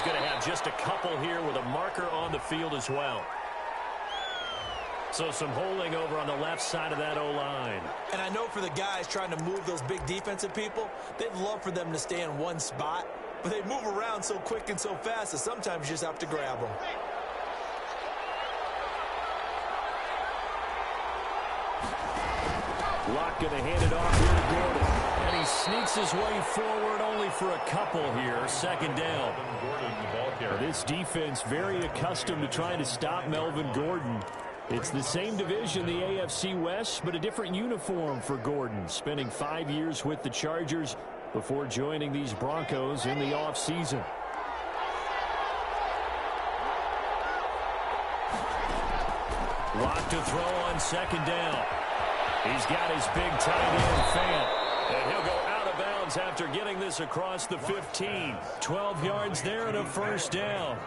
he's going to have just a couple here with a marker on the field as well. So some holding over on the left side of that O-line. And I know for the guys trying to move those big defensive people, they'd love for them to stay in one spot, but they move around so quick and so fast that sometimes you just have to grab them. Locke going to hand it off here to Gordon. And he sneaks his way forward only for a couple here. Second down. This defense very accustomed to trying to stop Melvin Gordon. It's the same division, the AFC West, but a different uniform for Gordon, spending 5 years with the Chargers before joining these Broncos in the offseason. Locke to throw on second down. He's got his big tight end, Fant. And he'll go out of bounds after getting this across the 15. 12 yards there and a first down.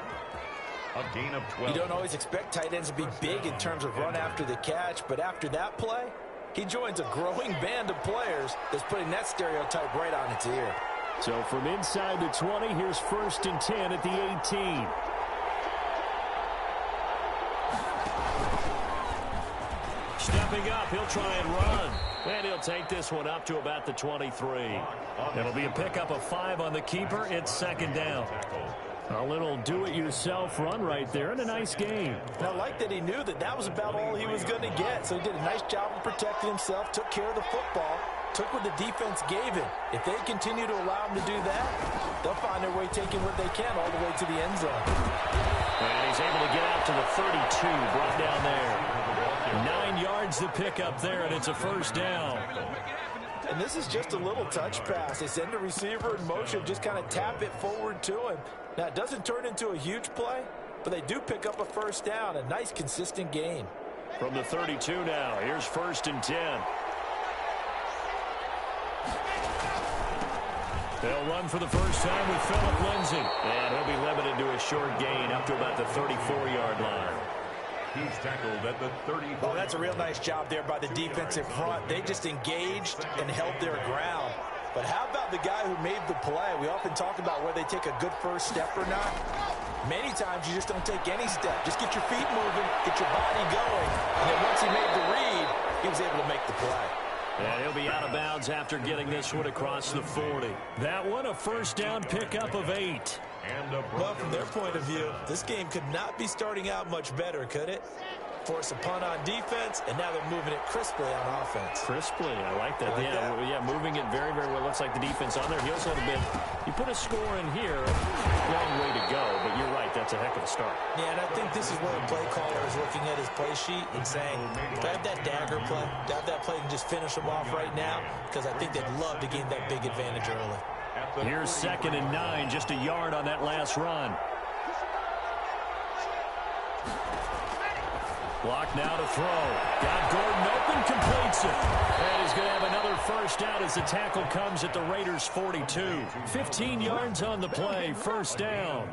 A gain of 12. You don't always expect tight ends to be big in terms of run after the catch, but after that play, he joins a growing band of players that's putting that stereotype right on its ear. So from inside the 20, here's 1st and 10 at the 18. Stepping up, he'll try and run. And he'll take this one up to about the 23. It'll be a pickup of 5 on the keeper. It's second down. A little do-it-yourself run right there, and a nice game. And I like that he knew that that was about all he was going to get, so he did a nice job of protecting himself, took care of the football, took what the defense gave him. If they continue to allow him to do that, they'll find their way taking what they can all the way to the end zone. And he's able to get out to the 32, brought down there. 9 yards to pick up there, and it's a first down. And this is just a little touch pass. They send a receiver in motion, just kind of tap it forward to him. Now, it doesn't turn into a huge play, but they do pick up a first down. A nice, consistent gain. From the 32 now, here's 1st and 10. They'll run for the first time with Phillip Lindsay. And he'll be limited to a short gain up to about the 34-yard line. He's tackled at the 34. Oh, that's a real nice job there by the defensive front. They just engaged and held their ground. But how about the guy who made the play? We often talk about whether they take a good first step or not. Many times you just don't take any step. Just get your feet moving, get your body going. And then once he made the read, he was able to make the play. And he'll be out of bounds after getting this one across the 40. That one, a first down pickup of 8. Well, from their point of view, this game could not be starting out much better, could it? Force a punt on defense, and now they're moving it crisply on offense. Crisply, I like that. Like that? Yeah, moving it very, very well. Looks like the defense on there. He also had a bit. You put a score in here, long way to go, but you're right. That's a heck of a start. Yeah, and I think this is where the play caller is looking at his play sheet and saying, grab that dagger play, grab that play and just finish them off right now, because I think they'd love to gain that big advantage early. Here's 2nd and 9, just a yard on that last run. Locke now to throw. Got Gordon open, completes it. And he's going to have another first down as the tackle comes at the Raiders' 42. 15 yards on the play, first down.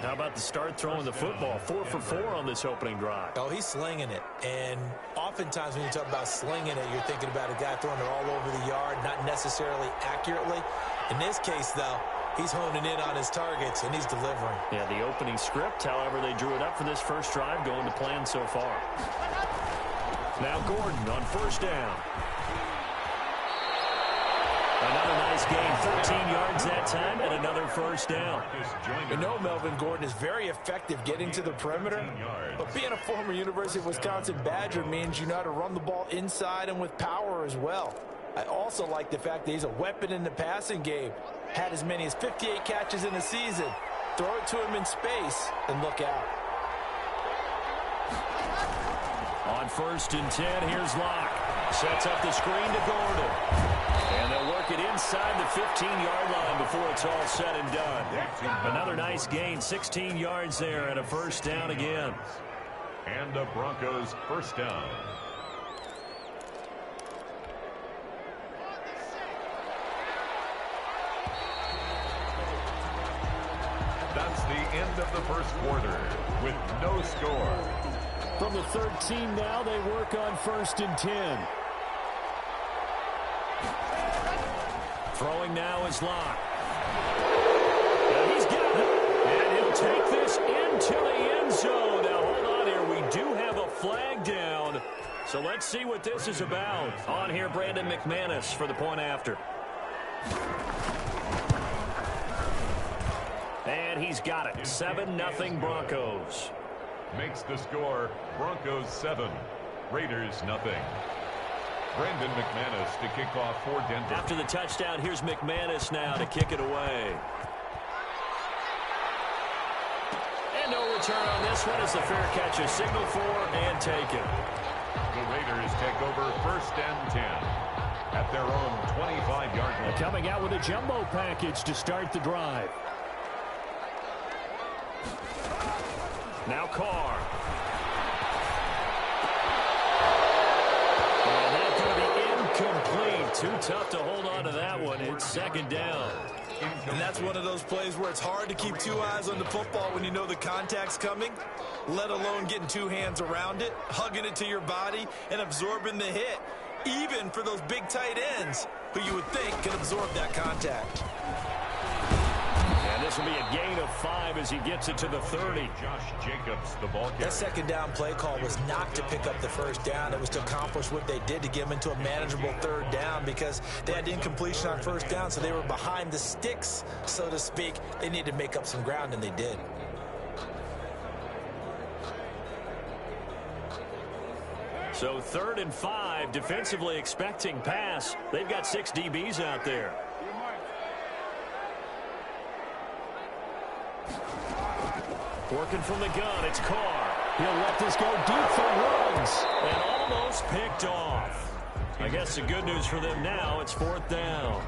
How about the start throwing the football? 4 for 4 on this opening drive. Oh, he's slinging it. And oftentimes when you talk about slinging it, you're thinking about a guy throwing it all over the yard, not necessarily accurately. In this case, though, he's honing in on his targets, and he's delivering. Yeah, the opening script, however, they drew it up for this first drive, going to plan so far. Now Gordon on first down. Another nice gain, 13 yards that time, and another first down. You know Melvin Gordon is very effective getting to the perimeter, but being a former University of Wisconsin Badger means you know how to run the ball inside and with power as well. I also like the fact that he's a weapon in the passing game. Had as many as 58 catches in a season. Throw it to him in space and look out. On 1st and 10, here's Locke. Sets up the screen to Gordon. And they'll work it inside the 15-yard line before it's all said and done. Another nice gain, 16 yards there, and a first down again. And the Broncos first down. That's the end of the first quarter with no score. From the 13 now, they work on 1st and 10. Throwing now is Locke. And he's got it. take this into the end zone. Now, hold on here. We do have a flag down. So let's see what this is about. On here, Brandon McManus for the point after. And he's got it. 7-0 Broncos. Makes the score Broncos 7, Raiders 0. Brandon McManus to kick off for Denver. After the touchdown, here's McManus now to kick it away. And no return on this one as the fair catch is signaled for and taken. The Raiders take over 1st and 10 at their own 25-yard line. Coming out with a jumbo package to start the drive. Now Carr. And that's going to be incomplete. Too tough to hold on to that one. It's 2nd down. And that's one of those plays where it's hard to keep 2 eyes on the football when you know the contact's coming, let alone getting 2 hands around it, hugging it to your body, and absorbing the hit, even for those big tight ends who you would think can absorb that contact. And this will be a gain of 5 as he gets it to the 30. Josh Jacobs, the ball carrier. That 2nd down play call was not to pick up the 1st down. It was to accomplish what they did to get them into a manageable 3rd down because they had incompletion on 1st down, so they were behind the sticks, so to speak. They needed to make up some ground, and they did. So 3rd and 5, defensively expecting pass. They've got 6 DBs out there. Working from the gun, it's Carr. He'll let this go deep for Ruggs. And almost picked off. I guess the good news for them now, it's 4th down.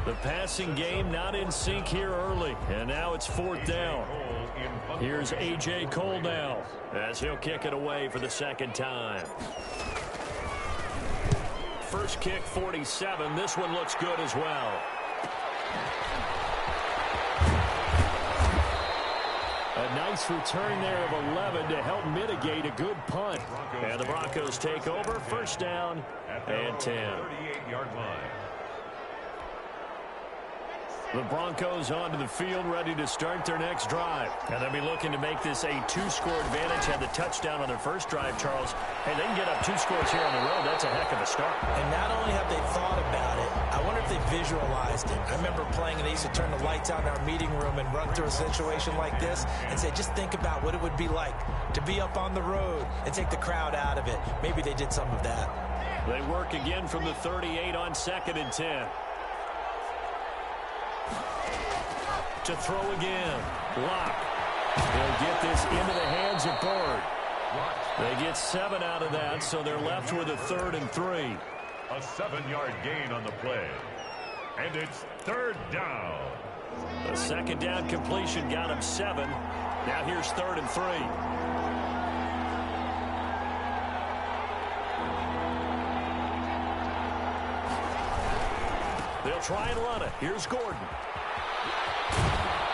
The passing game not in sync here early. And now it's 4th down. Here's A.J. Cole now as he'll kick it away for the 2nd time. First kick, 47. This one looks good as well. A nice return there of 11 to help mitigate a good punt. And the Broncos take over, 1st down and 10. 38-yard line. The Broncos onto the field, ready to start their next drive. And they'll be looking to make this a 2-score advantage. Had the touchdown on their first drive, Charles. Hey, they can get up 2 scores here on the road. That's a heck of a start. And not only have they thought about it, I wonder if they visualized it. I remember playing, and they used to turn the lights out in our meeting room and run through a situation like this and say, just think about what it would be like to be up on the road and take the crowd out of it. Maybe they did some of that. They work again from the 38 on 2nd and 10. To throw again. Lock. They'll get this into the hands of Bird. They get 7 out of that, so they're left with a 3rd and 3. A 7-yard gain on the play. And it's 3rd down. The 2nd down completion got him 7. Now here's 3rd and 3. They'll try and run it. Here's Gordon.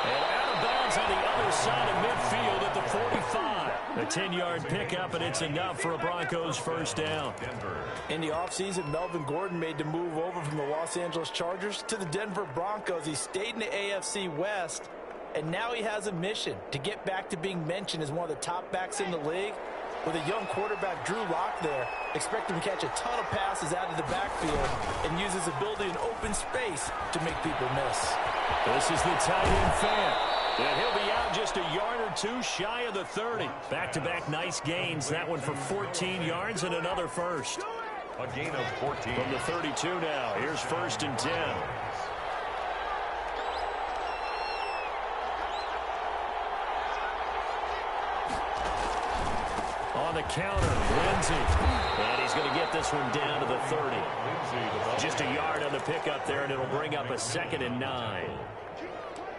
And out of bounds on the other side of midfield at the 45. A 10-yard pickup, and it's enough for a Broncos 1st down. In the offseason, Melvin Gordon made the move over from the Los Angeles Chargers to the Denver Broncos. He stayed in the AFC West, and now he has a mission to get back to being mentioned as one of the top backs in the league. With a young quarterback, Drew Lock, there, expect him to catch a ton of passes out of the backfield and use his ability in open space to make people miss. This is the tight end fan. And he'll be out just a yard or 2 shy of the 30. Back-to-back nice gains. That one for 14 yards and another first. A gain of 14. From the 32 now. Here's 1st and 10. On the counter, Lindsey. And he's going to get this one down to the 30. Just a yard on the pickup there, and it'll bring up a 2nd and 9.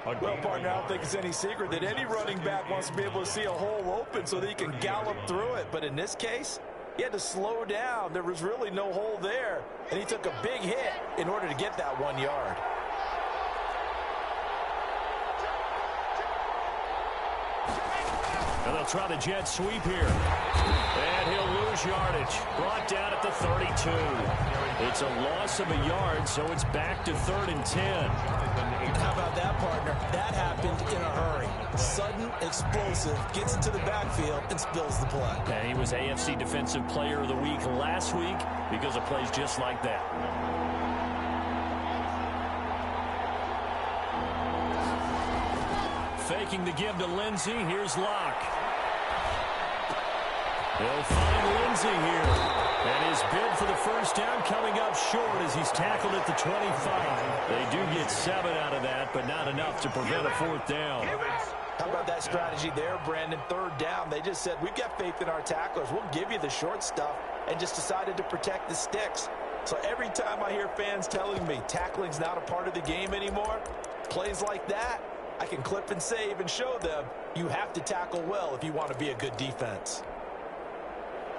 Well, partner, I don't think it's any secret that any running back wants to be able to see a hole open so that he can gallop through it. But in this case, he had to slow down. There was really no hole there, and he took a big hit in order to get that 1 yard. And they'll try the jet sweep here. And he'll lose yardage. Brought down at the 32. It's a loss of a yard, so it's back to 3rd and 10. How about that, partner? That happened in a hurry. sudden, explosive, gets into the backfield, and spills the play. And he was AFC Defensive Player of the Week last week because of plays just like that. Faking the give to Lindsey. Here's Locke. They'll find Lindsey here. And his bid for the first down coming up short as he's tackled at the 25. They do get 7 out of that, but not enough to prevent a fourth down. How about that strategy there, Brandon? Third down, they just said, we've got faith in our tacklers. We'll give you the short stuff, and just decided to protect the sticks. So every time I hear fans telling me tackling's not a part of the game anymore, plays like that, I can clip and save and show them you have to tackle well if you want to be a good defense.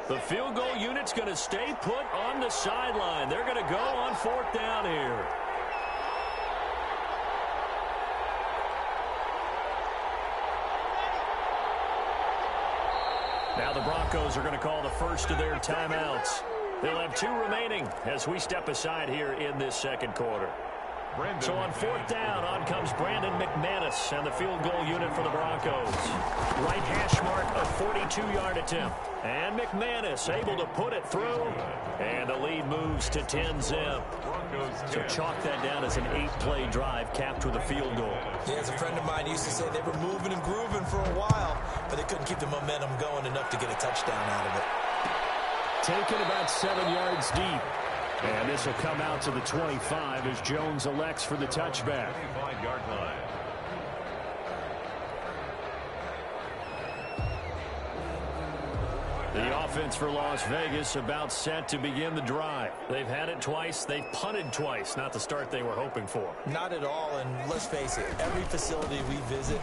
The field goal unit's going to stay put on the sideline. They're going to go on fourth down here. Now the Broncos are going to call the first of their timeouts. They'll have 2 remaining as we step aside here in this second quarter. So on fourth down, on comes Brandon McManus and the field goal unit for the Broncos. Right hash mark, a 42-yard attempt. And McManus able to put it through. And the lead moves to 10-zip. So chalk that down as an 8-play drive capped with a field goal. Yeah, as a friend of mine used to say, they were moving and grooving for a while, but they couldn't keep the momentum going enough to get a touchdown out of it. Taken about 7 yards deep. And this will come out to the 25 as Jones elects for the touchback. 25-yard line. The offense for Las Vegas about set to begin the drive. They've had it twice. They've punted twice. Not the start they were hoping for. Not at all, and let's face it, every facility we visit,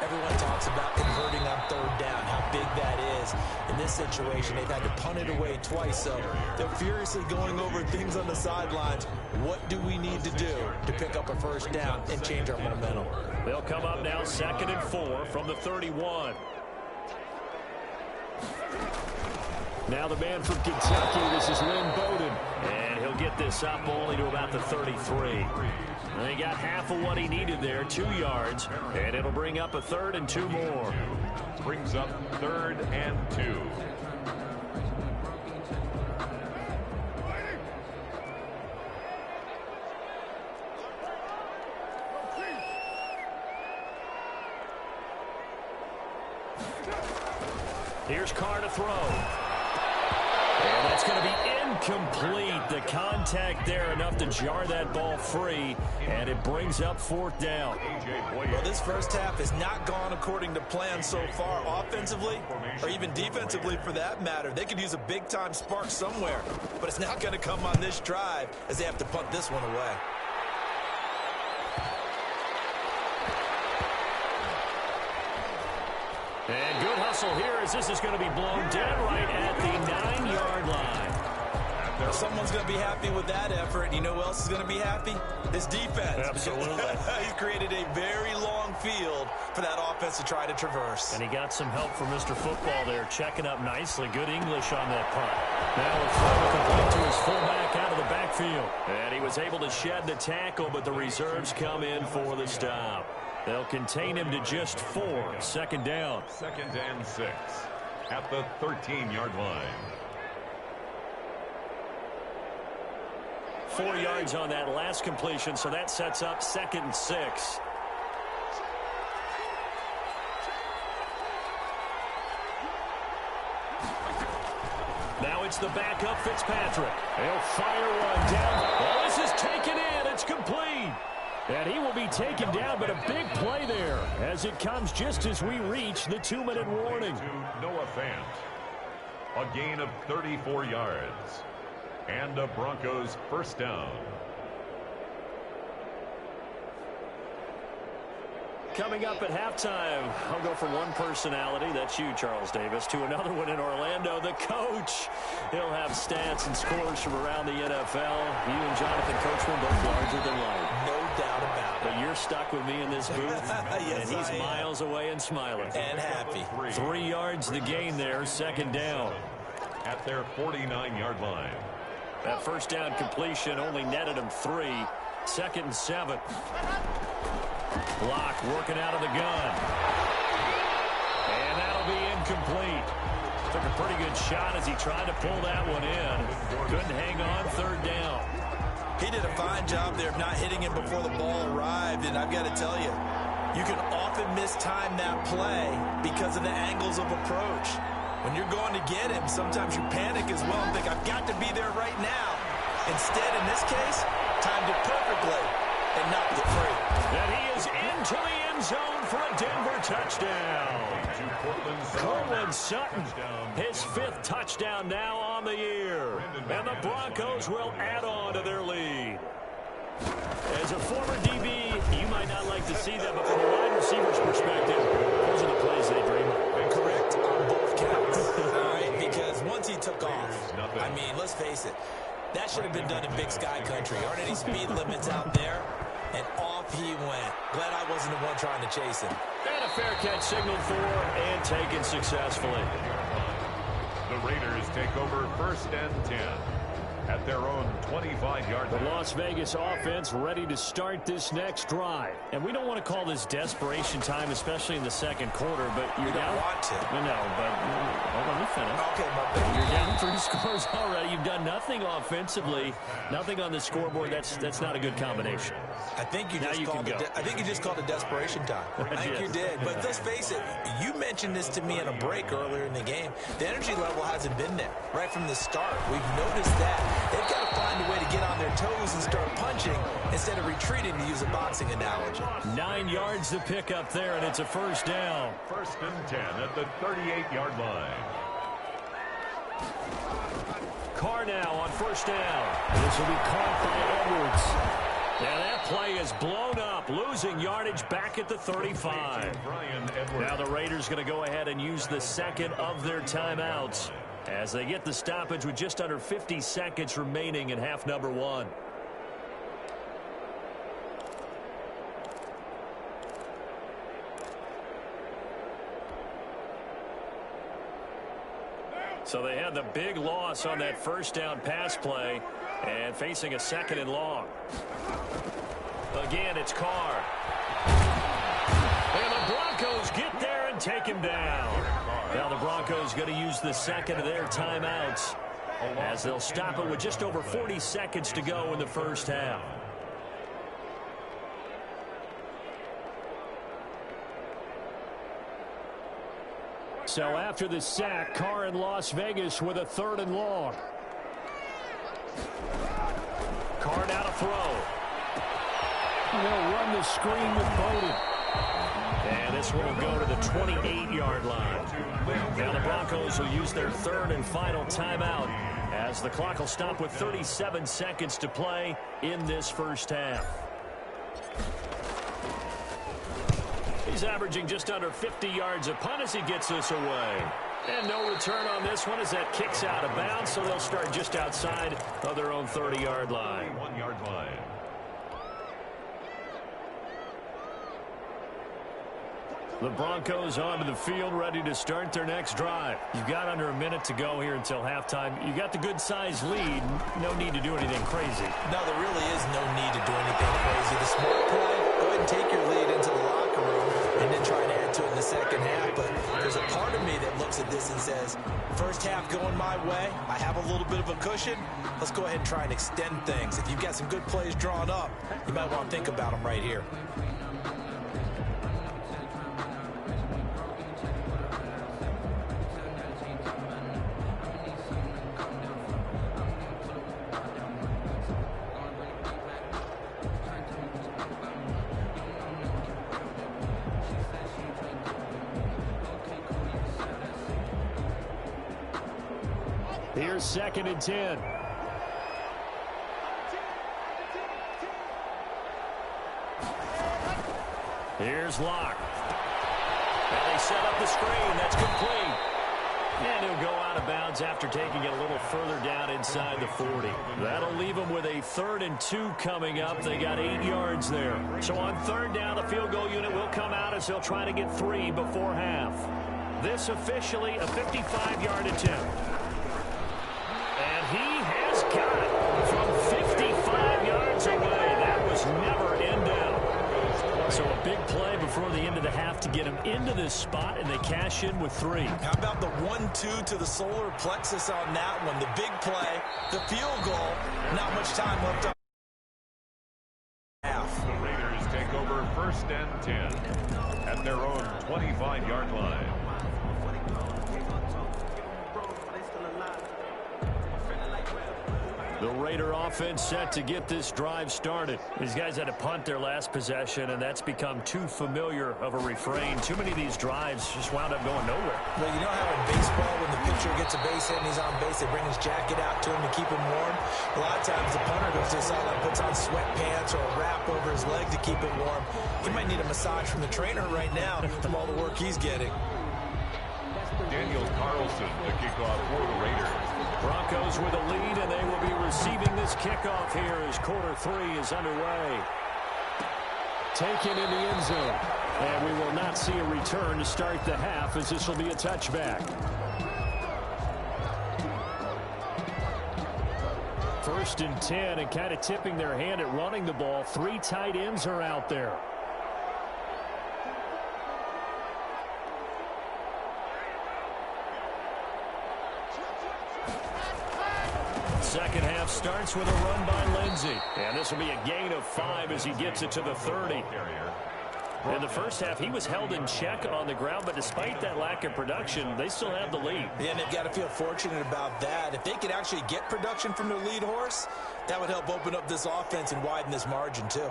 everyone talks about converting on third down, how big that is. In this situation, they've had to punt it away twice, so they're furiously going over things on the sidelines. What do we need to do to pick up a first down and change our momentum? They'll come up now 2nd and 4 from the 31. Now the man from Kentucky, this is Lynn Bowden. And he'll get this up only to about the 33. And he got half of what he needed there, 2 yards. And it'll bring up a 3rd and 2 more. Brings up 3rd and 2. Here's Carr to throw. And that's going to be incomplete. The contact there enough to jar that ball free, and it brings up 4th down. Well, this first half has not gone according to plan so far offensively, or even defensively for that matter. They could use a big-time spark somewhere, but it's not going to come on this drive as they have to punt this one away. And good hustle here as this is going to be blown dead right at the 9-yard line. Someone's going to be happy with that effort. You know who else is going to be happy? His defense. Absolutely. He's created a very long field for that offense to try to traverse. And he got some help from Mr. Football there, checking up nicely. Good English on that punt. Now a throw complete to his fullback out of the backfield. And he was able to shed the tackle, but the reserves come in for the stop. They'll contain him to just 4. 2nd down. 2nd and 6 at the 13-yard line. 4 yards on that last completion, so that sets up 2nd and 6. Now it's the backup Fitzpatrick. He'll fire one down. Oh, this is taken in. It's complete. And he will be taken down, but a big play there as it comes just as we reach the 2-minute warning. To Noah Fant. A gain of 34 yards. And a Broncos first down. Coming up at halftime, I'll go from one personality, that's you, Charles Davis, to another one in Orlando, the coach. He'll have stats and scores from around the NFL. You and Jonathan Coachman both larger than life. No doubt about it. But you're stuck with me in this booth, yes, and he's miles away and smiling. And happy. 3 yards the gain there, 2nd down. At their 49-yard line. That first down completion only netted him 3. 2nd and 7. Locke working out of the gun. incomplete. Took a pretty good shot as he tried to pull that one in. Couldn't hang on third down. He did a fine job there of not hitting him before the ball arrived, and I've got to tell you, you can often mistime that play because of the angles of approach. When you're going to get him, sometimes you panic as well and think, I've got to be there right now. Instead, in this case, timed it perfectly and knocked it free. And he is into the end zone for a Denver touchdown. Cortland Sutton, his 5th touchdown now on the year. And the Broncos will add on to their lead. As a former DB, you might not like to see that, but from a wide receiver's perspective, those are the plays they dream of. Correct on both counts. All right, because once he took off, I mean, let's face it, that should have been done in Big Sky Country. Aren't any speed limits out there? And off he went. Glad I wasn't the one trying to chase him. And a fair catch signaled for and taken successfully. The Raiders take over 1st and 10 at their own 25-yard line. The Las Vegas offense ready to start this next drive. And we don't want to call this desperation time, especially in the second quarter, but you're down. You don't want to. No, but let me finish. Okay, my bad. You're down 3 scores already. You've done nothing offensively, nothing on the scoreboard. That's not a good combination. I think you just called it desperation time. I think you did. But let's face it, you mentioned this to me in a break earlier in the game. The energy level hasn't been there right from the start. We've noticed that. They've got to find a way to get on their toes and start punching instead of retreating, to use a boxing analogy. 9 yards to pick up there, and it's a 1st down. 1st and 10 at the 38-yard line. Carr now on 1st down. This will be caught by Edwards. Yeah, that play is blown up, losing yardage back at the 35. Now the Raiders going to go ahead and use the 2nd of their timeouts as they get the stoppage with just under 50 seconds remaining in half number 1. So they had the big loss on that 1st down pass play and facing a 2nd and long. Again, it's Carr. And the Broncos get there and take him down. Now the Broncos going to use the 2nd of their timeouts as they'll stop it with just over 40 seconds to go in the 1st half. So after the sack, Carr in Las Vegas with a 3rd and long. Carr now to throw. And they'll run the screen with Bowden. And this one will go to the 28-yard line. Now the Broncos will use their 3rd and final timeout as the clock will stop with 37 seconds to play in this 1st half. He's averaging just under 50 yards a punt as he gets this away. And no return on this one as that kicks out of bounds, so they'll start just outside of their own 30-yard line. 1-yard line. The Broncos onto the field, ready to start their next drive. You've got under a minute to go here until halftime. You got the good-sized lead. No need to do anything crazy. No, there really is no need to do anything crazy. The smart play, go ahead and take your lead into the locker room and then try to add to it in the 2nd half. But there's a part of me that looks at this and says, 1st half going my way, I have a little bit of a cushion. Let's go ahead and try and extend things. If you've got some good plays drawn up, you might want to think about them right here. Here's 2nd and 10. Here's Locke. And they set up the screen. That's complete. And he'll go out of bounds after taking it a little further down inside the 40. That'll leave them with a 3rd and 2 coming up. They got 8 yards there. So on 3rd down, the field goal unit will come out as they'll try to get 3 before half. This officially a 55-yard attempt. And he has got it from 55 yards away. That was never in doubt. So a big play before the end of the half to get them into this spot, and they cash in with 3. How about the 1-2 to the solar plexus on that one? The big play, the field goal, not much time left on half. The Raiders take over 1st and 10 at their own 25-yard line. The Raider offense set to get this drive started. These guys had to punt their last possession, and that's become too familiar of a refrain. Too many of these drives just wound up going nowhere. Well, you know how in baseball, when the pitcher gets a base hit and he's on base, they bring his jacket out to him to keep him warm? A lot of times the punter goes to the sideline, puts on sweatpants or a wrap over his leg to keep it warm. He might need a massage from the trainer right now from all the work he's getting. Daniel Carlson, the kickoff for the Raiders. Broncos with a lead, and they will be receiving this kickoff here as quarter 3 is underway. Taken in the end zone. And we will not see a return to start the half, as this will be a touchback. 1st and 10, and kind of tipping their hand at running the ball. 3 tight ends are out there. Second half starts with a run by Lindsey. And this will be a gain of 5 as he gets it to the 30. In the first half, he was held in check on the ground, but despite that lack of production, they still have the lead. Yeah, and they've got to feel fortunate about that. If they could actually get production from their lead horse, that would help open up this offense and widen this margin, too.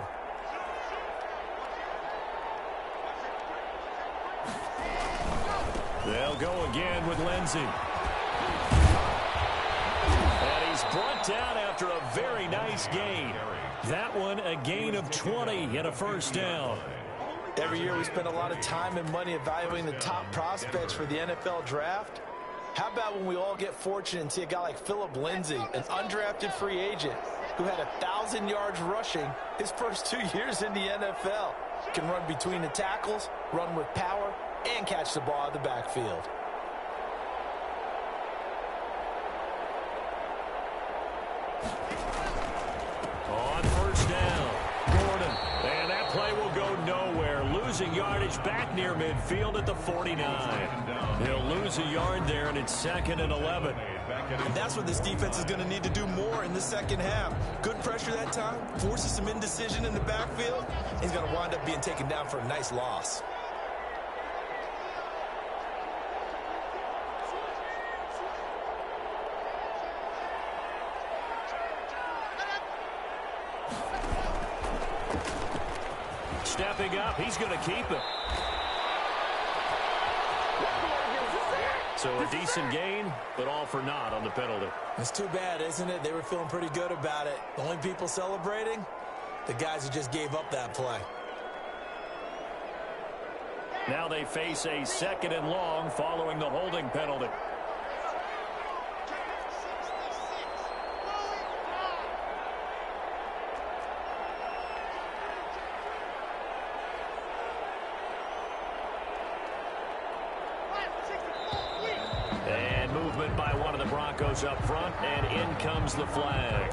They'll go again with Lindsey. And he's brought down after a very nice gain. That one a gain of 20 and a first down. Every year we spend a lot of time and money evaluating the top prospects for the NFL draft. How about when we all get fortunate and see a guy like Phillip Lindsay, an undrafted free agent who had 1,000 yards rushing his first 2 years in the NFL. Can run between the tackles, run with power, and catch the ball out of the backfield. On first down, Gordon. And that play will go nowhere. Losing yardage back near midfield at the 49. He'll lose a yard there, and it's 2nd and 11. And that's what this defense is going to need to do more in the second half. Good pressure that time, forces some indecision in the backfield. He's going to wind up being taken down for a nice loss. Stepping up, he's going to keep it. So a decent gain, but all for naught on the penalty. It's too bad, isn't it? They were feeling pretty good about it. The only people celebrating, the guys who just gave up that play. Now they face a 2nd and long following the holding penalty. And movement by one of the Broncos up front, and in comes the flag.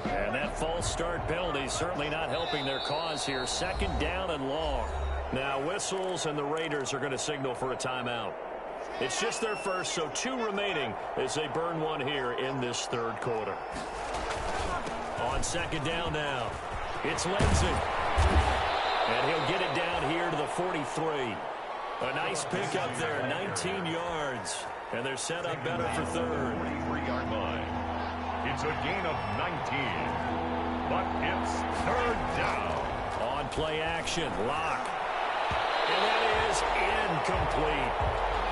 And that false start penalty certainly not helping their cause here. 2nd down and long. Now whistles, and the Raiders are going to signal for a timeout. It's just their first, so 2 remaining as they burn one here in this 3rd quarter. On 2nd down now, it's Lindsey. And he'll get it down here to the 43. A nice pickup there, 19 yards. And they're set up better for 3rd. 43-yard line. It's a gain of 19. But it's 3rd down. On play action, Lock. And that is incomplete.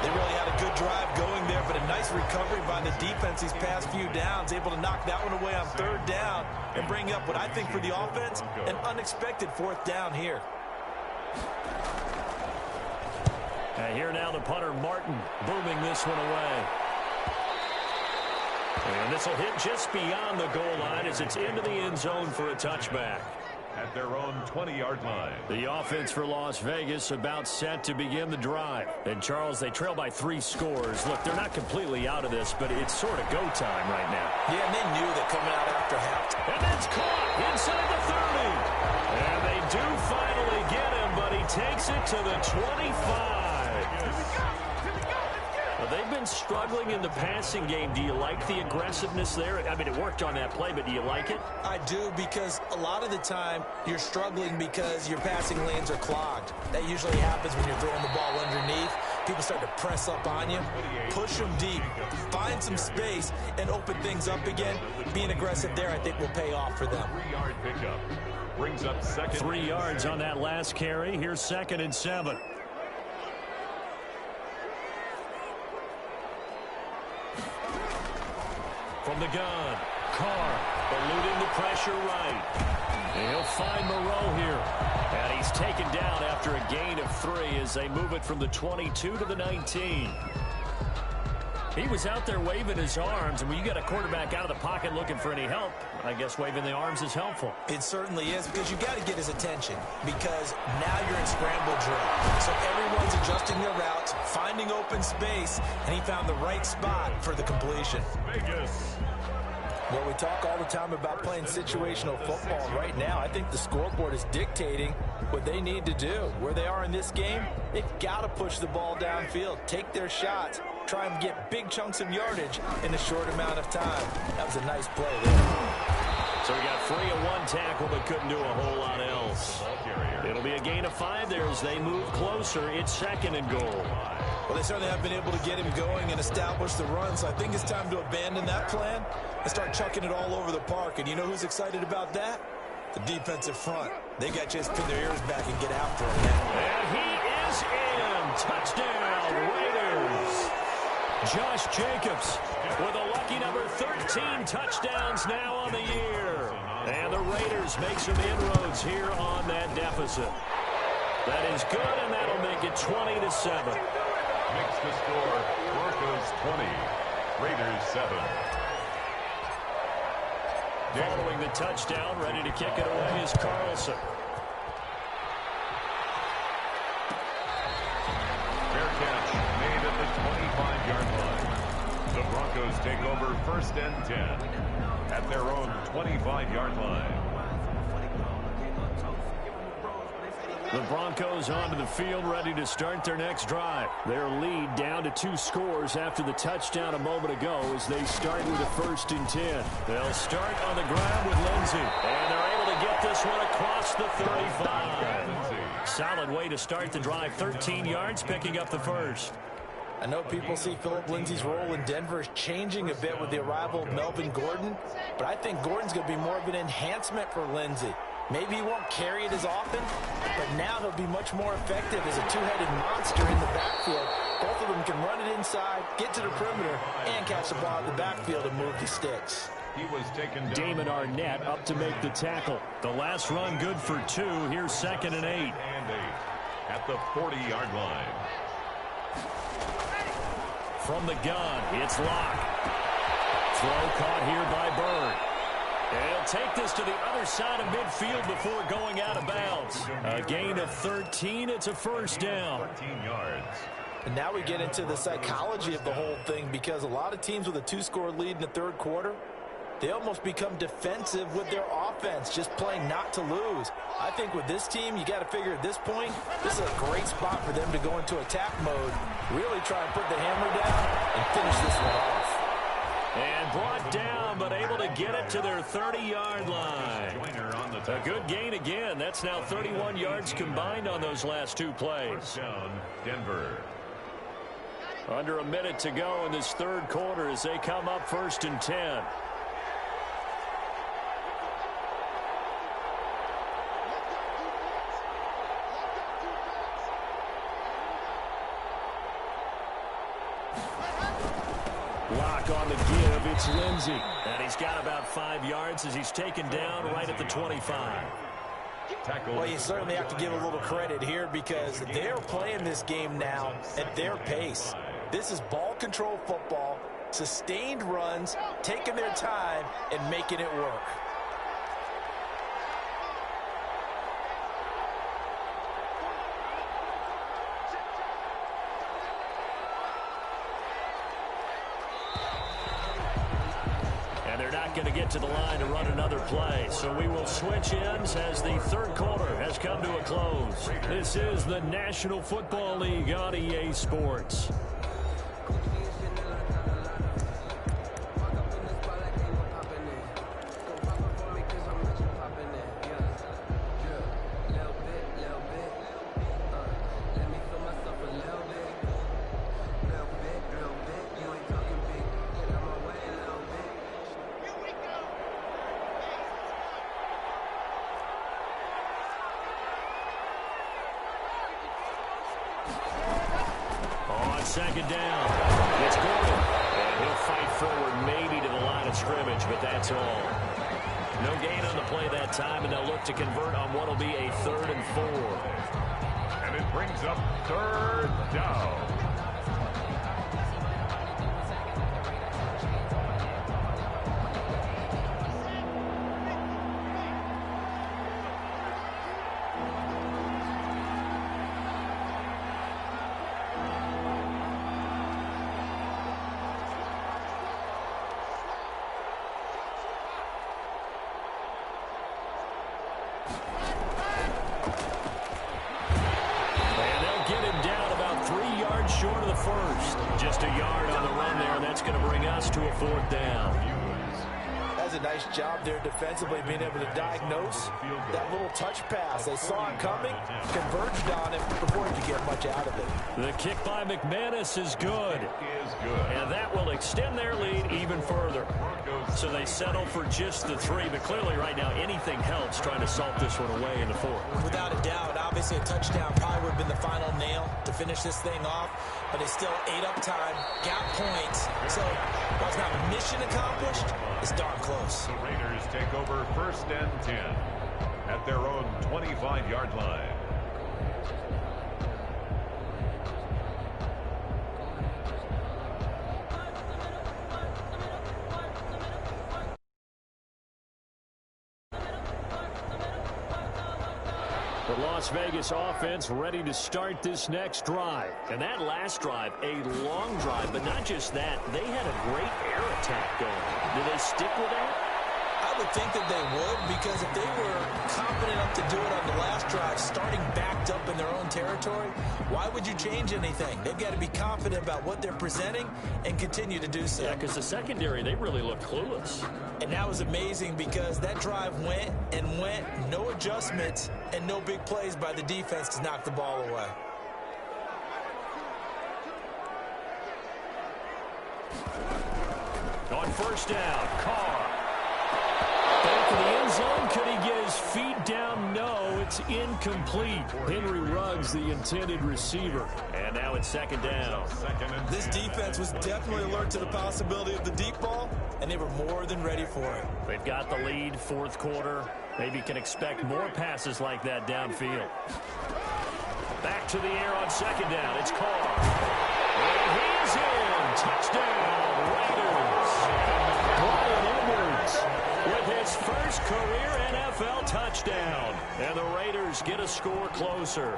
They really had a good drive going there, but a nice recovery by the defense these past few downs, able to knock that one away on 3rd down and bring up what I think for the offense, an unexpected 4th down here. And here now the punter, Martin, booming this one away. And this will hit just beyond the goal line as it's into the end zone for a touchback. at their own 20-yard line. The offense for Las Vegas about set to begin the drive. And, Charles, they trail by 3 scores. Look, they're not completely out of this, but it's sort of go time right now. Yeah, and they knew that coming out after half. And that's caught inside the 30. And they do finally get him, but he takes it to the 25. They've been struggling in the passing game. Do you like the aggressiveness there? I mean, it worked on that play, but do you like it? I do, because a lot of the time you're struggling because your passing lanes are clogged. That usually happens when you're throwing the ball underneath. People start to press up on you, push them deep, find some space, and open things up again. Being aggressive there, I think, will pay off for them. 3-yard pickup. Brings up second. 3 yards on that last carry. Here's 2nd and 7. From the gun, Carr eluding the pressure right. He'll find Moreau here. And he's taken down after a gain of 3 as they move it from the 22 to the 19. He was out there waving his arms, and when you got a quarterback out of the pocket looking for any help, I guess waving the arms is helpful. It certainly is, because you got to get his attention, because now you're in scramble drill. So everyone's adjusting their routes, finding open space, and he found the right spot for the completion. Vegas. Well, we talk all the time about playing situational football. Right now, I think the scoreboard is dictating what they need to do. Where they are in this game, they've got to push the ball downfield, take their shots, try and get big chunks of yardage in a short amount of time. That was a nice play there. So we got 3 and 1 tackle, but couldn't do a whole lot else. It'll be a gain of 5 there as they move closer. It's 2nd and goal. Well, they certainly have been able to get him going and establish the run, so I think it's time to abandon that plan and start chucking it all over the park. And you know who's excited about that? The defensive front. They got to just pin their ears back and get after him now. And he is in. Touchdown, Raiders. Josh Jacobs with a lucky number 13 touchdowns now on the year. And the Raiders make some inroads here on that deficit. That is good, and that'll make it 20-7. Makes the score. Broncos 20. Raiders 7. Following the touchdown, ready to kick it away is Carlson. Fair catch made at the 25-yard line. The Broncos take over 1st and 10 at their own 25-yard line. The Broncos onto the field, ready to start their next drive. Their lead down to 2 scores after the touchdown a moment ago as they start with a 1st and 10. They'll start on the ground with Lindsey, and they're able to get this one across the 35. Solid way to start the drive. 13 yards, picking up the 1st. I know people see Phillip Lindsay's role in Denver is changing a bit with the arrival of Melvin Gordon, but I think Gordon's going to be more of an enhancement for Lindsay. Maybe he won't carry it as often, but now he'll be much more effective as a 2-headed monster in the backfield. Both of them can run it inside, get to the perimeter, and catch the ball in the backfield and move the sticks. He was taken down. Damon Arnett up to make the tackle. The last run good for 2. Here's 2nd and 8. And 8 at the 40-yard line. From the gun, it's Locke. Throw caught here by Bird. And he'll take this to the other side of midfield before going out of bounds. A gain of 13. It's a 1st down. 13 yards. And now we get into the psychology of the whole thing, because a lot of teams with a 2-score lead in the 3rd quarter, they almost become defensive with their offense, just playing not to lose. I think with this team, you got to figure at this point, this is a great spot for them to go into attack mode, really try and put the hammer down and finish this one off. And brought down, but able to get it to their 30-yard line. A good gain again. That's now 31 yards combined on those last 2 plays. Down, Denver. Under a minute to go in this 3rd quarter as they come up 1st and 10. Lock on the give. It's Lindsey. And he's got about 5 yards as he's taken down right at the 25. Tackle. Well, you certainly have to give a little credit here, because they're playing this game now at their pace. This is ball control football, sustained runs, taking their time and making it work. not going to get to the line to run another play. So we will switch ends as the third quarter has come to a close. This is the National Football League on EA Sports. Second down. It's Gordon. And he'll fight forward maybe to the line of scrimmage, but that's all. No gain on the play that time, and they'll look to convert on what will be a 3rd and 4. And it brings up 3rd down. Short of the first. Just a yard on the run there. That's going to bring us to a 4th down. That's a nice job there defensively, being able to diagnose that little touch pass. They saw it coming, converged on it before he could get much out of it. The kick by McManus is good. And that will extend their lead even further. So they settle for just the 3, but clearly right now anything helps trying to salt this one away in the 4th. Without a doubt, obviously a touchdown probably would have been the final nail to finish this thing off, but they still ate up time, got points. So while it's not mission accomplished, it's darn close. The Raiders take over 1st and 10 at their own 25-yard line. The Las Vegas offense ready to start this next drive. And that last drive, a long drive, but not just that. They had a great air attack going. Do they stick with that? I would think that they would, because if they were confident enough to do it on the last drive, starting backed up in their own territory, why would you change anything? They've got to be confident about what they're presenting and continue to do so. Yeah, because the secondary, they really looked clueless. And that was amazing because that drive went and went, no adjustments and no big plays by the defense to knock the ball away. On 1st down, Carr. Back to the end zone. Could he get his feet down? No, it's incomplete. Henry Ruggs, the intended receiver. And now it's 2nd down. This defense was definitely alert to the possibility of the deep ball, and they were more than ready for it. They've got the lead, 4th quarter. Maybe can expect more passes like that downfield. Back to the air on 2nd down. It's Carr. And he's in. Touchdown, Raiders. Brian Edwards with his first career NFL touchdown. And the Raiders get a score closer.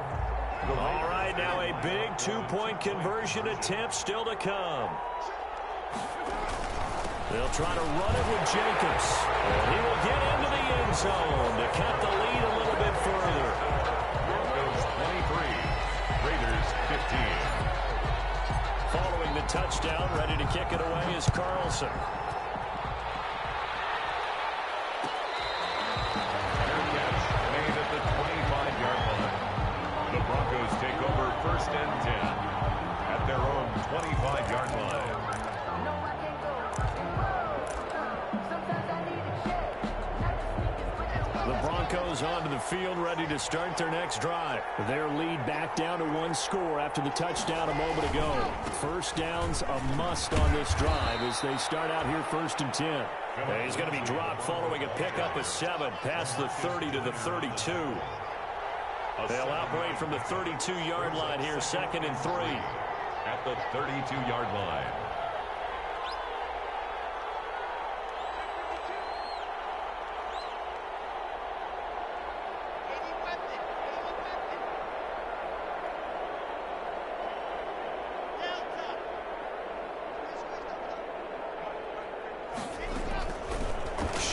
All right, now a big 2-point conversion attempt still to come. They'll try to run it with Jacobs. And he will get into the end zone to cut the lead a little bit further. Broncos 23, Raiders 15. Following the touchdown, ready to kick it away is Carlson. Made at the 25-yard line. The Broncos take over 1st and 10 at their own 25-yard line. The Broncos onto the field, ready to start their next drive. Their lead back down to 1 score after the touchdown a moment ago. 1st down's a must on this drive as they start out here 1st and 10. He's going to be dropped following a pickup of 7 past the 30 to the 32. They'll operate from the 32-yard line here, 2nd and 3. At the 32-yard line.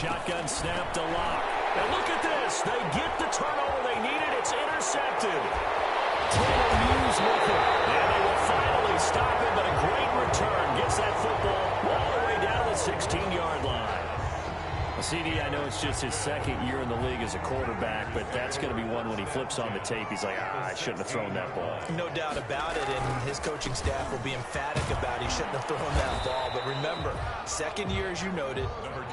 shotgun snap to Lock. And look at this. They get the turnover they needed. It's intercepted. Taylor Muse with it. And they will finally stop it, but a great return. Gets that football all the way down to the 16-yard line. CD, I know it's just his second year in the league as a quarterback, but that's going to be one when he flips on the tape. He's like, I shouldn't have thrown that ball. No doubt about it, and his coaching staff will be emphatic about he shouldn't have thrown that ball. But remember, second year, as you noted,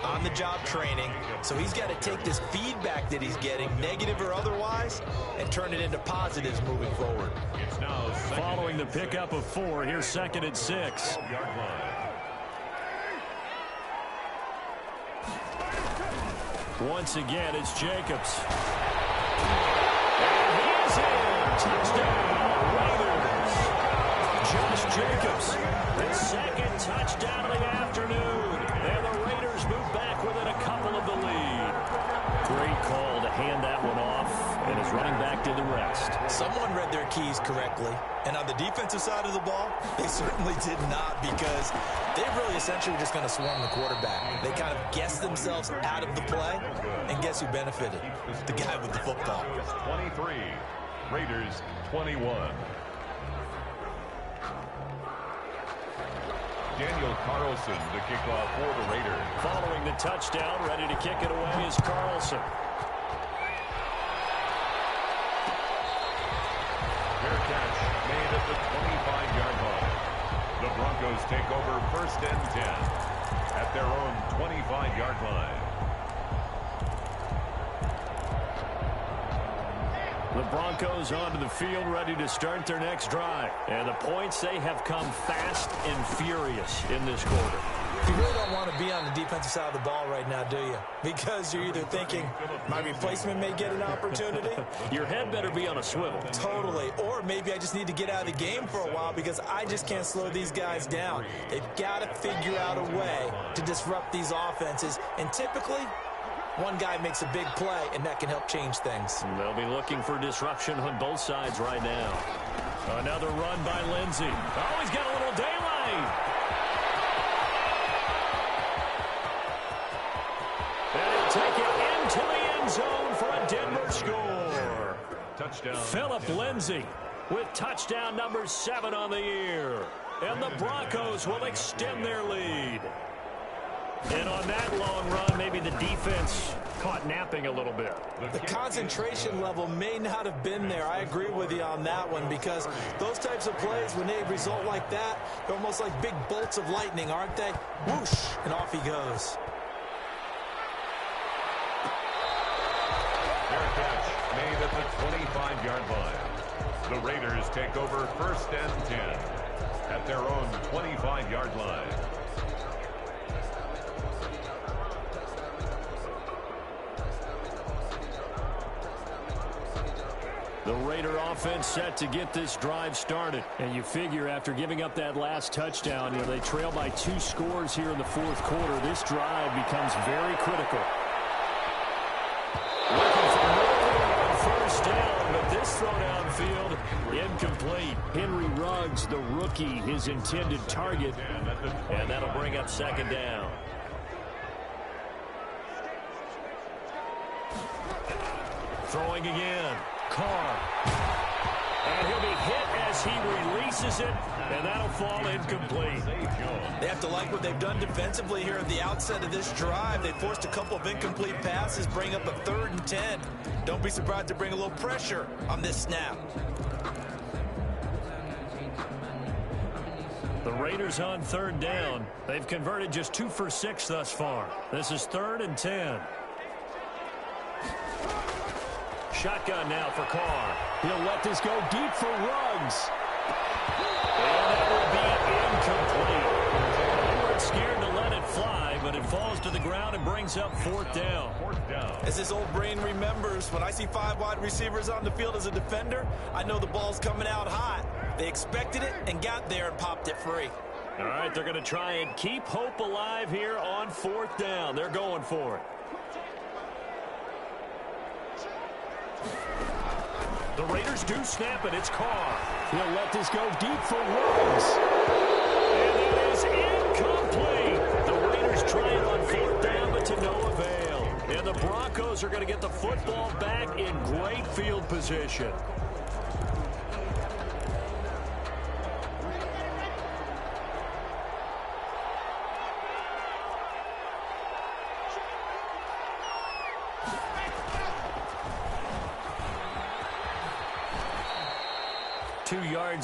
on-the-job training, so he's got to take this feedback that he's getting, negative or otherwise, and turn it into positives moving forward. Following the pickup of 4, here's 2nd and 6. Once again, it's Jacobs. And he's in. Touchdown, Raiders. Josh Jacobs, his second touchdown of the afternoon. And the Raiders move back within a couple of the lead. Great call to hand that one off, and his running back did the rest. Someone read their keys correctly, and on the defensive side of the ball, they certainly did not, because they really essentially were just going to swarm the quarterback. They kind of guessed themselves out of the play, and guess who benefited? The guy with the football. 23, Raiders 21. Daniel Carlson to kick off for the Raiders. Following the touchdown, ready to kick it away is Carlson. Fair catch made at the 25-yard line. The Broncos take over 1st and 10 at their own 25-yard line. The Broncos onto the field, ready to start their next drive. And the points, they have come fast and furious in this quarter. You really don't want to be on the defensive side of the ball right now, do you? Because you're either thinking, my replacement may get an opportunity. Your head better be on a swivel. Totally. Or maybe I just need to get out of the game for a while because I just can't slow these guys down. They've got to figure out a way to disrupt these offenses. And typically, one guy makes a big play, and that can help change things. They'll be looking for disruption on both sides right now. Another run by Lindsey. Oh, he's got a little daylight. And he'll take it into the end zone for a Denver score. Touchdown. Phillip Lindsey with touchdown number 7 on the year. And the Broncos will extend their lead. And on that long run, maybe the defense caught napping a little bit. The concentration level may not have been there. I agree with you on that one, because those types of plays, when they result like that, they're almost like big bolts of lightning, aren't they? Whoosh, and off he goes. Fair catch made at the 25-yard line. The Raiders take over 1st and 10 at their own 25-yard line. The Raider offense set to get this drive started. And you figure after giving up that last touchdown, they trail by 2 scores here in the 4th quarter. This drive becomes very critical. Looking for more on 1st down, but this throw downfield incomplete. Henry Ruggs, the rookie, his intended target, and that'll bring up 2nd down. Throwing again. Carr. And he'll be hit as he releases it, and that'll fall incomplete. They have to like what they've done defensively here at the outset of this drive. They forced a couple of incomplete passes, bring up a 3rd and 10. Don't be surprised to bring a little pressure on this snap. The Raiders on 3rd down. They've converted just 2 for 6 thus far. This is 3rd and 10. Shotgun now for Carr. He'll let this go deep for Ruggs. And that will be incomplete. They weren't scared to let it fly, but it falls to the ground and brings up 4th down. As his old brain remembers, when I see 5 wide receivers on the field as a defender, I know the ball's coming out hot. They expected it and got there and popped it free. All right, they're going to try and keep hope alive here on 4th down. They're going for it. The Raiders do snap it. It's Carr. He'll let this go deep for Ruggs. And it is incomplete. The Raiders try it on 4th down, but to no avail. Broncos are going to get the football back in great field position.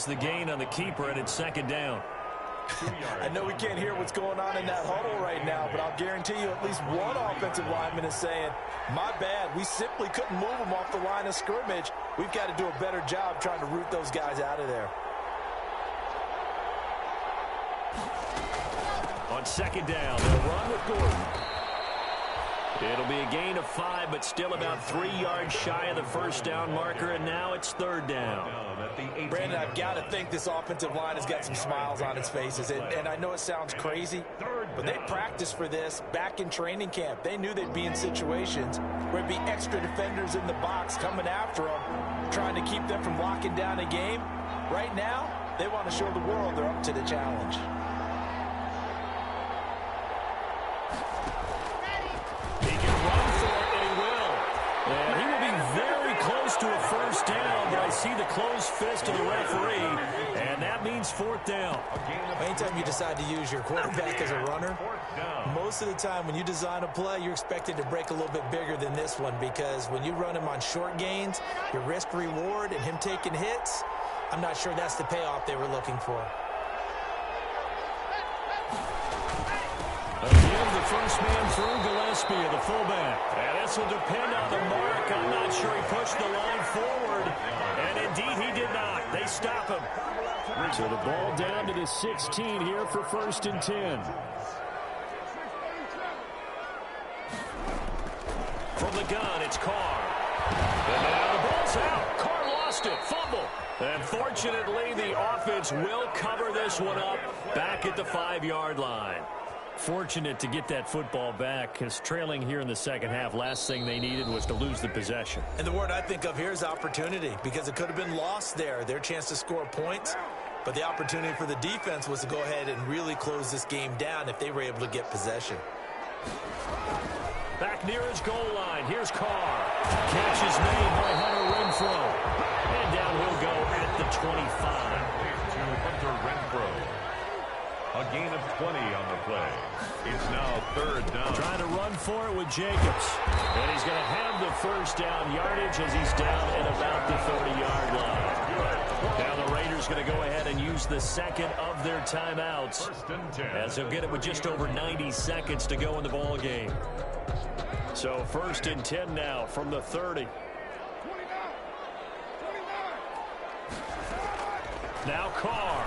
The gain on the keeper, and it's second down. I know we can't hear what's going on in that huddle right now, but I'll guarantee you at least one offensive lineman is saying, my bad, we simply couldn't move them off the line of scrimmage. We've got to do a better job trying to root those guys out of there. On second down, they'll run with Gordon. It'll be a gain of 5, but still about 3 yards shy of the first down marker, and now it's third down. Brandon, I've got to think this offensive line has got some smiles on its faces, and I know it sounds crazy, but they practiced for this back in training camp. They knew they'd be in situations where it'd be extra defenders in the box coming after them, trying to keep them from locking down a game. Right now, they want to show the world they're up to the challenge. And he will be very close to a first down, but I see the closed fist of the referee, and that means fourth down. Anytime you decide to use your quarterback as a runner, most of the time when you design a play, you're expected to break a little bit bigger than this one, because when you run him on short gains, your risk-reward and him taking hits, I'm not sure that's the payoff they were looking for. Again, the first man through, Gillespie, the fullback. And this will depend on the mark. I'm not sure he pushed the line forward. And indeed, he did not. They stop him. So the ball down to the 16 here for first and 10. From the gun, it's Carr. And now the ball's out. Carr lost it. Fumble. And fortunately, the offense will cover this one up back at the 5-yard line. Fortunate to get that football back, because trailing here in the second half, last thing they needed was to lose the possession. And the word I think of here is opportunity, because it could have been lost there, their chance to score points. But the opportunity for the defense was to go ahead and really close this game down if they were able to get possession. Back near his goal line, here's Carr. Catch is made by Hunter Renfrow. And down he'll go at the 25. To Hunter Renfrow. A gain of 20 on the play. It's now third down. Trying to run for it with Jacobs. And he's going to have the first down yardage as he's down at about the 30-yard line. Now the Raiders going to go ahead and use the second of their timeouts, First and 10. as they'll get it with just over 90 seconds to go in the ball game. So first and 10 now from the 30. Now Carr.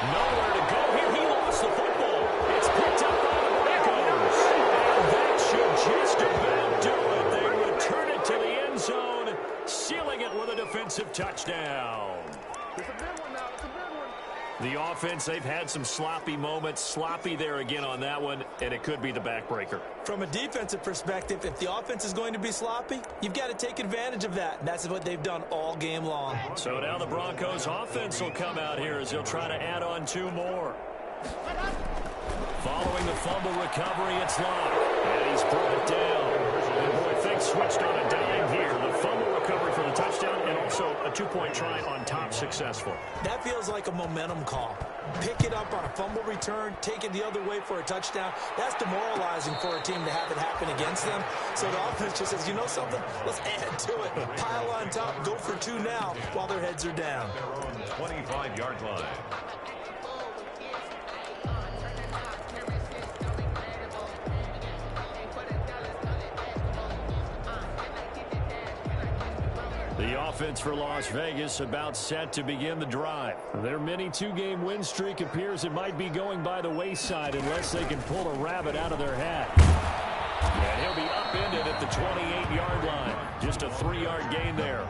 Nowhere to go here. He lost the football. It's picked up by the Broncos. And that should just about do it. They return it to the end zone, sealing it with a defensive touchdown. It's a big one now. It's a big one. The offense, they've had some sloppy moments. Sloppy there again on that one, and it could be the backbreaker. From a defensive perspective, if the offense is going to be sloppy, you've got to take advantage of that. And that's what they've done all game long. So now the Broncos offense will come out here as they'll try to add on 2 more. Following the fumble recovery, it's Locke. And he's brought down. And boy, things switched on a dime here. The fumble recovery for the touchdown and also a 2-point try on top successful. That feels like a momentum call. Pick it up on a fumble return, take it the other way for a touchdown. That's demoralizing for a team to have it happen against them. So the offense just says, you know something? Let's add to it. Pile on top, go for 2 now while their heads are down. Their own 25-yard line. The offense for Las Vegas about set to begin the drive. Their mini 2-game win streak appears it might be going by the wayside unless they can pull a rabbit out of their hat. And he'll be upended at the 28-yard line. Just a 3-yard gain there.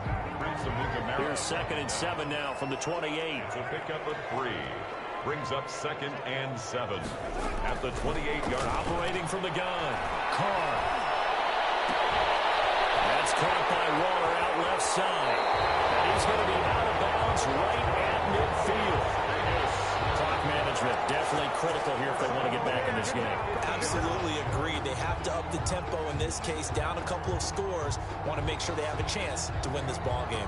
Here's second and 7 now from the 28. It's a pickup of 3. Brings up second and 7 at the 28-yard. Operating from the gun. Carr. That's caught by Waller out left side. And he's going to be out of bounds right at midfield. Clock management definitely definitely critical here if they want to get back in this game. Absolutely agreed. They have to up the tempo in this case, down a couple of scores. Want to make sure they have a chance to win this ball game.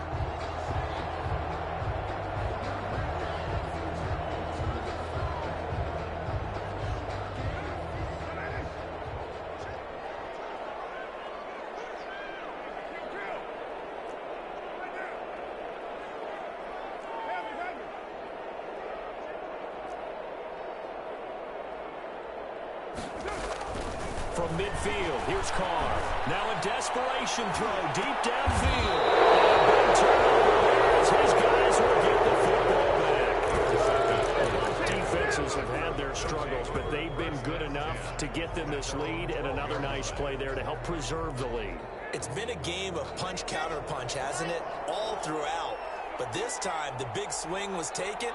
From midfield, here's Carr. Now a desperation throw deep downfield. And a big turnover there as his guys will get the football back. Defenses have had their struggles, but they've been good enough to get them this lead, and another nice play there to help preserve the lead. It's been a game of punch-counter-punch, hasn't it? All throughout. But this time, the big swing was taken,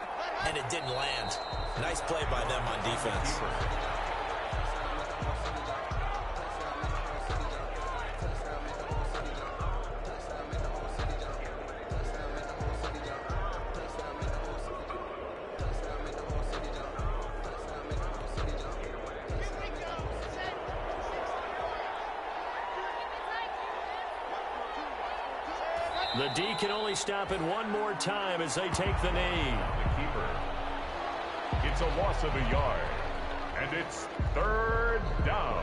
and it didn't land. Nice play by them on defense. The D can only stop it one more time as they take the knee. The keeper. It's a loss of a yard. And it's third down.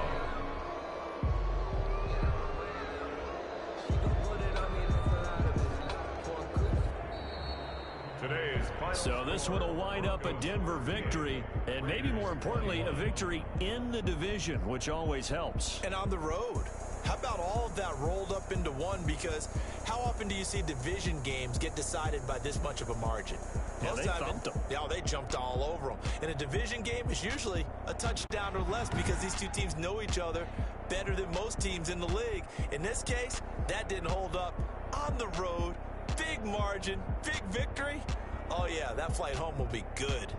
So this one will wind up a Denver victory, and maybe more importantly, a victory in the division, which always helps. And on the road. How about all of that rolled up into one? Because how often do you see division games get decided by this much of a margin? Yeah, they thumped them. Yeah, they jumped all over them. And a division game is usually a touchdown or less because these two teams know each other better than most teams in the league. In this case, that didn't hold up. On the road, big margin, big victory. Oh, yeah, that flight home will be good.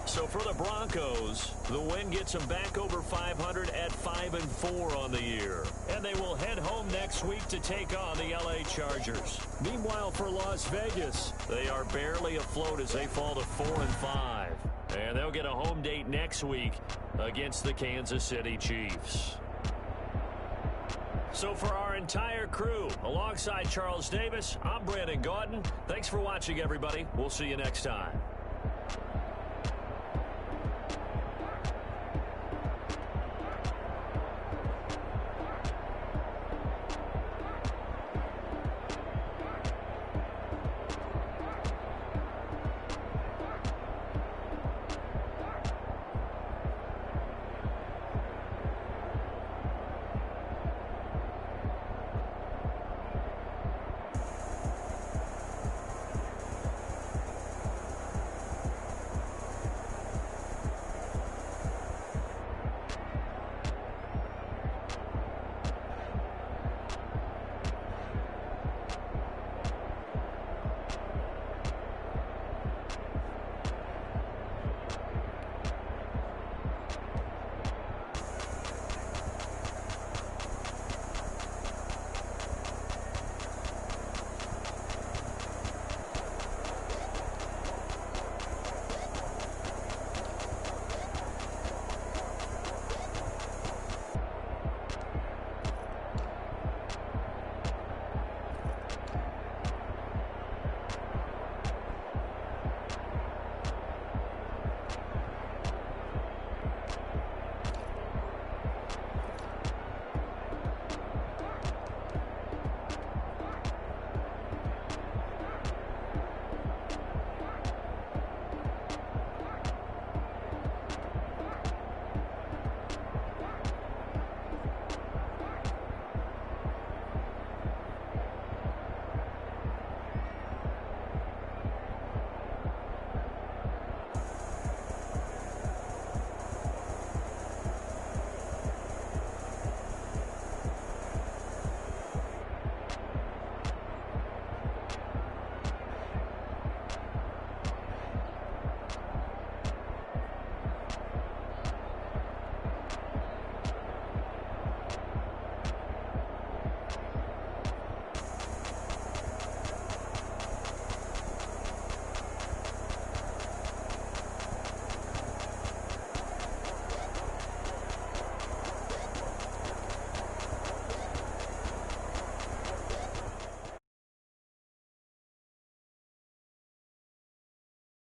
So for the Broncos, the win gets them back over 500 at 5-4 on the year. And they will head home next week to take on the LA Chargers. Meanwhile, for Las Vegas, they are barely afloat as they fall to 4-5. And they'll get a home date next week against the Kansas City Chiefs. So for our entire crew, alongside Charles Davis, I'm Brandon Gaudin. Thanks for watching, everybody. We'll see you next time.